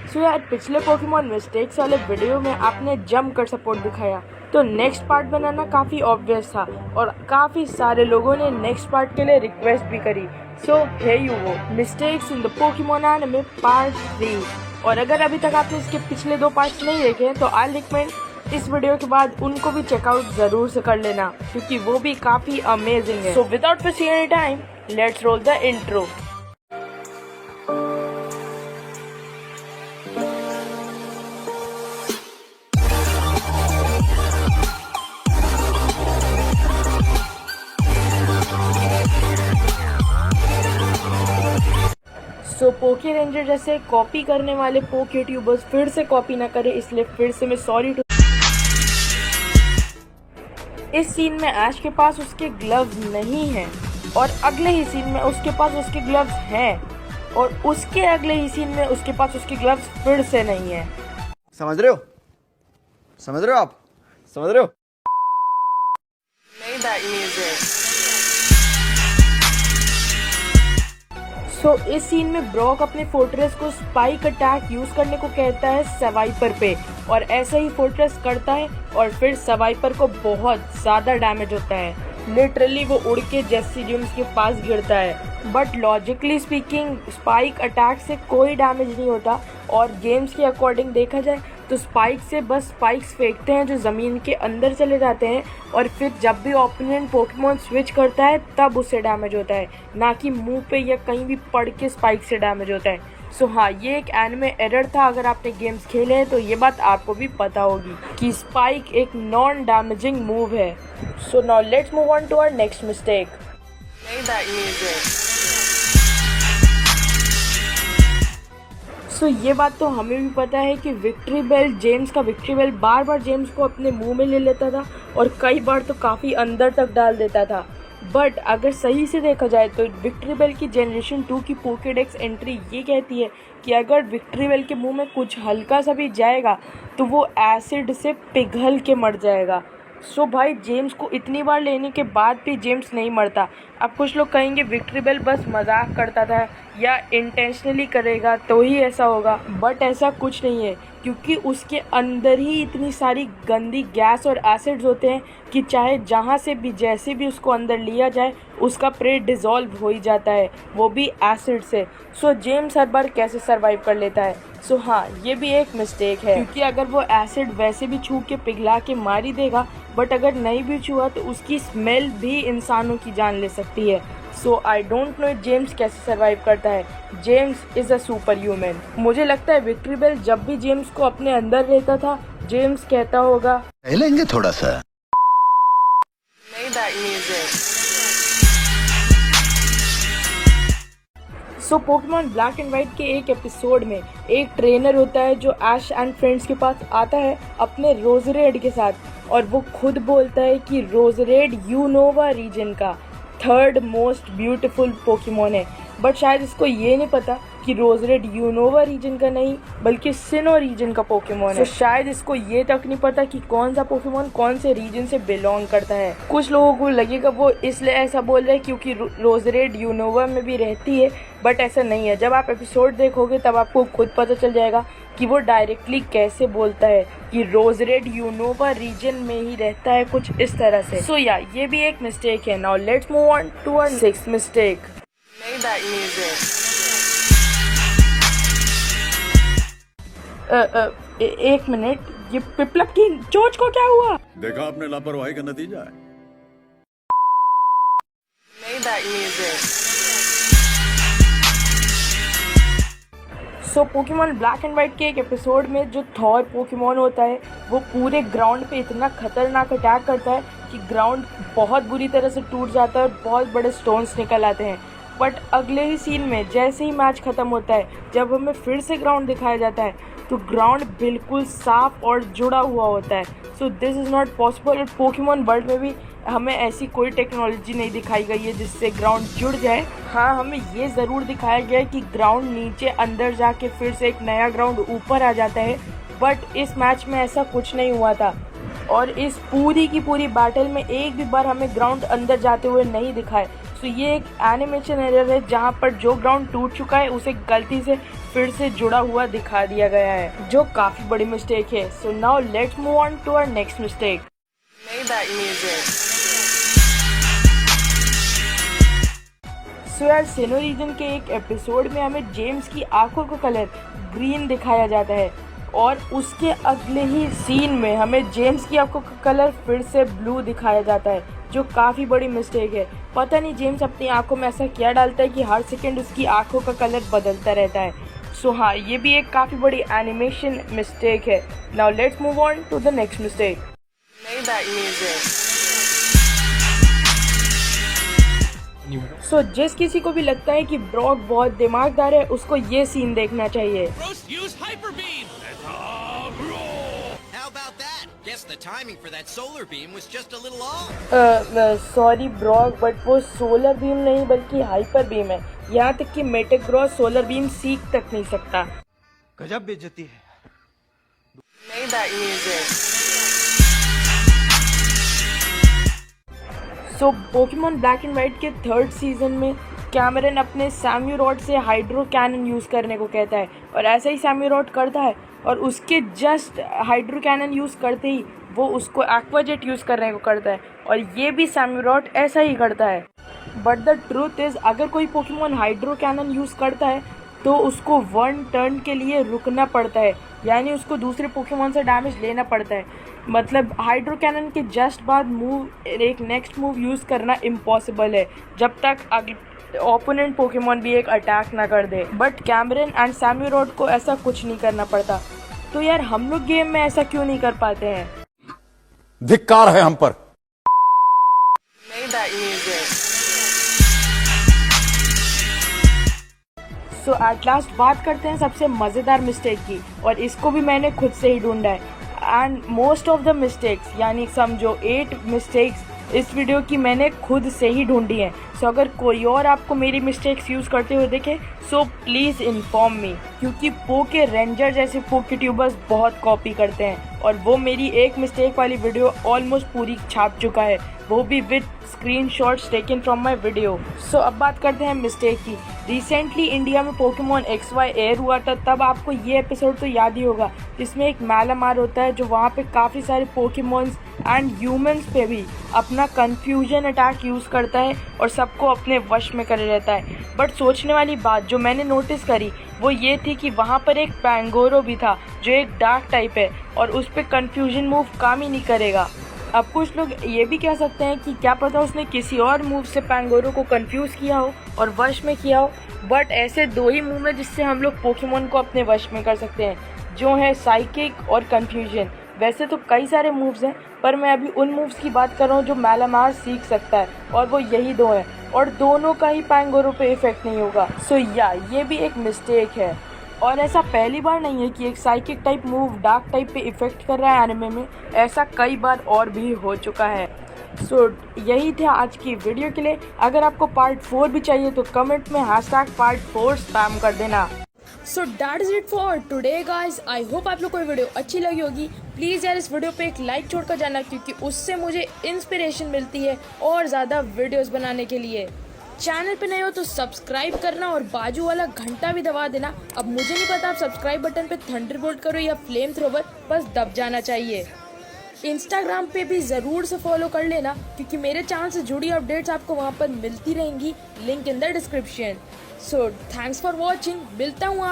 सो यार पिछले Pokemon mistakes वाले वीडियो में आपने जंप कर सपोर्ट दिखाया, तो नेक्स्ट पार्ट बनाना काफ़ी ऑब्वियस था और काफ़ी सारे लोगों ने नेक्स्ट पार्ट के लिए रिक्वेस्ट भी करी। सो हे यू वो mistakes in the Pokemon anime part 3। और अगर अभी तक आपने इसके पिछले 2 पार्ट्स नहीं देखे हैं तो आई रिकमेंड इस वीडियो के बाद उनको भी चेकआउट ज़रूर से कर लेना, क्योंकि वो भी काफ़ी अमेजिंग है। So without wasting any time let's roll the intro. So poke ranger जैसे कॉपी करने वाले पोके यूट्यूबर्स फिर से कॉपी ना करें, इसलिए फिर से मैं सॉरी टू। इस सीन में ऐश के पास उसके ग्लव्स नहीं हैं और अगले ही सीन में उसके पास उसके ग्लव्स हैं और उसके अगले ही सीन में उसके पास उसके ग्लव्स फिर से नहीं हैं। समझ रहे हो? समझ रहे हो आप? समझ रहे हो? सो इस सीन में ब्रॉक अपने फोर्ट्रेस को स्पाइक अटैक यूज करने को कहता है सवाइपर पे, और ऐसे ही फोर्ट्रेस करता है और फिर सवाइपर को बहुत ज़्यादा डैमेज होता है। लिटरली वो उड़ के जेसी जेम्स के पास गिरता है, but logically speaking spike attack से कोई डैमेज नहीं होता। और गेम्स के अकॉर्डिंग देखा जाए तो स्पाइक से बस स्पाइक्स फेंकते हैं जो ज़मीन के अंदर चले जाते हैं, और फिर जब भी ओपोनेंट पोकेमॉन स्विच करता है तब उससे डैमेज होता है, ना कि मुंह पे या कहीं भी पड़ के स्पाइक से डैमेज होता है। सो हाँ, ये एक एनिमे एरर था। अगर आपने गेम्स खेले हैं तो ये बात आपको भी पता होगी कि स्पाइक एक नॉन डैमेजिंग मूव है। So now let's move on to our next mistake. So ये बात तो हमें भी पता है कि विक्ट्री बेल जेम्स का विक्ट्री बेल बार बार जेम्स को अपने मुंह में ले लेता था और कई बार तो काफ़ी अंदर तक डाल देता था। बट अगर सही से देखा जाए तो विक्ट्री बेल की जनरेशन 2 की पोकेडेक्स एंट्री ये कहती है कि अगर विक्ट्री बेल के मुंह में कुछ हल्का सा भी जाएगा तो वो एसिड से पिघल के मर जाएगा। सो भाई जेम्स को इतनी बार लेने के बाद भी जेम्स नहीं मरता। अब कुछ लोग कहेंगे विक्ट्री बेल बस मजाक करता था या इंटेंशनली करेगा तो ही ऐसा होगा, बट ऐसा कुछ नहीं है, क्योंकि उसके अंदर ही इतनी सारी गंदी गैस और एसिड्स होते हैं कि चाहे जहाँ से भी जैसे भी उसको अंदर लिया जाए उसका प्रे डिज़ोल्व हो ही जाता है, वो भी एसिड से। सो जेम्स हर बार कैसे सरवाइव कर लेता है? सो हाँ, ये भी एक मिस्टेक है, क्योंकि अगर वो एसिड वैसे भी छू के पिघला के मार ही देगा, बट अगर नहीं भी छुआ तो उसकी स्मेल भी इंसानों की जान ले सकती है। सो आई डोंट नो जेम्स कैसे सरवाइव करता है। James is a super human. मुझे लगता है विक्ट्री बेल जब भी जेम्स को अपने अंदर रहता था, जेम्स कहता होगा लेंगे थोड़ा सा। सो पोकेमॉन ब्लैक एंड वाइट के एक एपिसोड में एक ट्रेनर होता है जो ऐश एंड फ्रेंड्स के पास आता है अपने रोजरेड के साथ, और वो खुद बोलता है कि रोजरेड यूनोवा रीजन का 3rd मोस्ट ब्यूटीफुल पोकेमॉन है। बट शायद इसको ये नहीं पता कि रोजरेड यूनोवा रीजन का नहीं बल्कि सिनो रीजन का पोकेमॉन है। तो शायद इसको ये तक नहीं पता कि कौन सा पोकेमॉन कौन से रीजन से बिलोंग करता है। कुछ लोगों को लगेगा वो इसलिए ऐसा बोल रहे हैं क्योंकि रोजरेड यूनोवा में भी रहती है, बट ऐसा नहीं है। जब आप एपिसोड देखोगे तब आपको खुद पता चल जाएगा कि वो डायरेक्टली कैसे बोलता है कि रोजरेड यूनोवा रीजन में ही रहता है, कुछ इस तरह से। सो या ये भी एक मिस्टेक है। Now let's move on to our 6th mistake. एक मिनट, ये पिपलप की चोंच को क्या हुआ? देखा आपने लापरवाही का नतीजा है। सो पोकेमॉन ब्लैक एंड वाइट के एक एपिसोड में जो थॉर पोकेमॉन होता है वो पूरे ग्राउंड पे इतना खतरनाक अटैक करता है कि ग्राउंड बहुत बुरी तरह से टूट जाता है और बहुत बड़े स्टोन्स निकल आते हैं। बट अगले ही सीन में जैसे ही मैच ख़त्म होता है, जब हमें फिर से ग्राउंड दिखाया जाता है तो ग्राउंड बिल्कुल साफ और जुड़ा हुआ होता है। So this is not possible. Pokemon world में भी हमें ऐसी कोई टेक्नोलॉजी नहीं दिखाई गई है जिससे ग्राउंड जुड़ जाए। हाँ, हमें ये ज़रूर दिखाया गया है कि ग्राउंड नीचे अंदर जाके फिर से एक नया ग्राउंड ऊपर आ जाता है, बट इस मैच में ऐसा कुछ नहीं हुआ था। और इस पूरी की पूरी बैटल में एक भी बार हमें ग्राउंड अंदर जाते हुए नहीं दिखाए। सो ये एक एनिमेशन एरर है जहाँ पर जो ग्राउंड टूट चुका है उसे गलती से फिर से जुड़ा हुआ दिखा दिया गया है, जो काफ़ी बड़ी मिस्टेक है। So now let's move on to our next mistake. So यार सेनो रीजन के एक एपिसोड में हमें जेम्स की आंखों का कलर ग्रीन दिखाया जाता है और उसके अगले ही सीन में हमें जेम्स की आंखों का कलर फिर से ब्लू दिखाया जाता है, जो काफ़ी बड़ी मिस्टेक है। पता नहीं जेम्स अपनी आंखों में ऐसा क्या डालता है कि हर सेकंड उसकी आंखों का कलर बदलता रहता है। सो हाँ, ये भी एक काफ़ी बड़ी एनिमेशन मिस्टेक है। Now let's move on to the next mistake. So जिस किसी को भी लगता है कि ब्रॉक बहुत दिमागदार है, उसको ये सीन देखना चाहिए। सॉरी ब्रॉक, बट वो सोलर बीम नहीं बल्कि हाइपर बीम है। यहाँ तक कि मेटाग्रॉस सोलर बीम सीख तक नहीं सकता। गजब बेइज्जती है। सो पोकेमॉन ब्लैक एंड वाइट के 3rd सीजन में कैमरन अपने सैम्यूरॉड से हाइड्रो कैनन यूज़ करने को कहता है और ऐसा ही सैम्यूरॉड करता है और उसके जस्ट हाइड्रो कैनन यूज़ करते ही वो उसको एक्वाजेट यूज़ करने को करता है और ये भी सैम्यूरॉड ऐसा ही करता है। बट द ट्रूथ इज़, अगर कोई पोकेमॉन हाइड्रो कैनन यूज़ करता है तो उसको 1 टर्न के लिए रुकना पड़ता है, यानी उसको दूसरे पोकेमॉन से डैमेज लेना पड़ता है। मतलब हाइड्रो कैनन के जस्ट बाद एक नेक्स्ट मूव यूज़ करना इम्पॉसिबल है जब तक ओपोनेंट पोकेमॉन भी एक अटैक ना कर दे। बट कैमरन एंड सैम्यूरॉड को ऐसा कुछ नहीं करना पड़ता। तो यार हम लोग गेम में ऐसा क्यों नहीं कर पाते हैं? धिक्कार है हम पर। सो एट लास्ट बात करते हैं सबसे मज़ेदार मिस्टेक की, और इसको भी मैंने खुद से ही ढूंढा है। And most of the mistakes, यानी समझो 8 मिस्टेक्स इस वीडियो की मैंने खुद से ही ढूंढी हैं। सो अगर कोई और आपको मेरी मिस्टेक्स यूज़ करते हुए देखे सो प्लीज़ इन्फॉर्म मी, क्योंकि पोके रेंजर जैसे पोके ट्यूबर्स बहुत कॉपी करते हैं और वो मेरी एक मिस्टेक वाली वीडियो ऑलमोस्ट पूरी छाप चुका है, वो भी with screenshots taken from my video. So अब बात करते हैं मिस्टेक की। रिसेंटली इंडिया में पोकेमॉन XY एयर हुआ था, तब आपको ये एपिसोड तो याद ही होगा जिसमें एक मैलामार होता है जो वहाँ पे काफ़ी सारे पोकेमॉन्स एंड ह्यूमंस पे भी अपना कन्फ्यूजन अटैक यूज़ करता है और सबको अपने वश में कर लेता है। बट सोचने वाली बात जो मैंने नोटिस करी वो ये थी कि वहाँ पर एक पैंगोरो भी था जो एक डार्क टाइप है और उस पर कन्फ्यूजन मूव काम ही नहीं करेगा। अब कुछ लोग ये भी कह सकते हैं कि क्या पता उसने किसी और मूव से पैंगोरो को कंफ्यूज किया हो और वश में किया हो। बट ऐसे 2 ही मूव हैं जिससे हम लोग पोकेमॉन को अपने वश में कर सकते हैं, जो है साइकिक और कंफ्यूजन। वैसे तो कई सारे मूव्स हैं, पर मैं अभी उन मूव्स की बात कर रहा हूँ जो मैलामार सीख सकता है, और वो यही 2 हैं और दोनों का ही पैंगोरो पे इफेक्ट नहीं होगा। सो या ये भी एक मिस्टेक है और ऐसा पहली बार नहीं है कि एक psychic type move dark type पे इफेक्ट कर रहा है एनिमे में, ऐसा कई बार और भी हो चुका है। सो यही था आज की वीडियो के लिए। अगर आपको पार्ट 4 भी चाहिए तो कमेंट में #part4 स्पैम कर देना। So that is it for today guys. I hope आप लोग को वीडियो अच्छी लगी होगी। प्लीज़ यार इस वीडियो पे एक लाइक छोड़कर जाना, क्योंकि उससे मुझे इंस्पिरेशन मिलती है और ज़्यादा वीडियोस बनाने के लिए। चैनल पे नए हो तो सब्सक्राइब करना और बाजू वाला घंटा भी दबा देना। अब मुझे नहीं पता आप सब्सक्राइब बटन पे थंडरबोल्ट करो या फ्लेम थ्रोवर, बस दब जाना चाहिए। इंस्टाग्राम पे भी ज़रूर से फॉलो कर लेना, क्योंकि मेरे चैनल से जुड़ी अपडेट्स आपको वहाँ पर मिलती रहेंगी। Link in the description. So thanks for watching. मिलता हूँ आप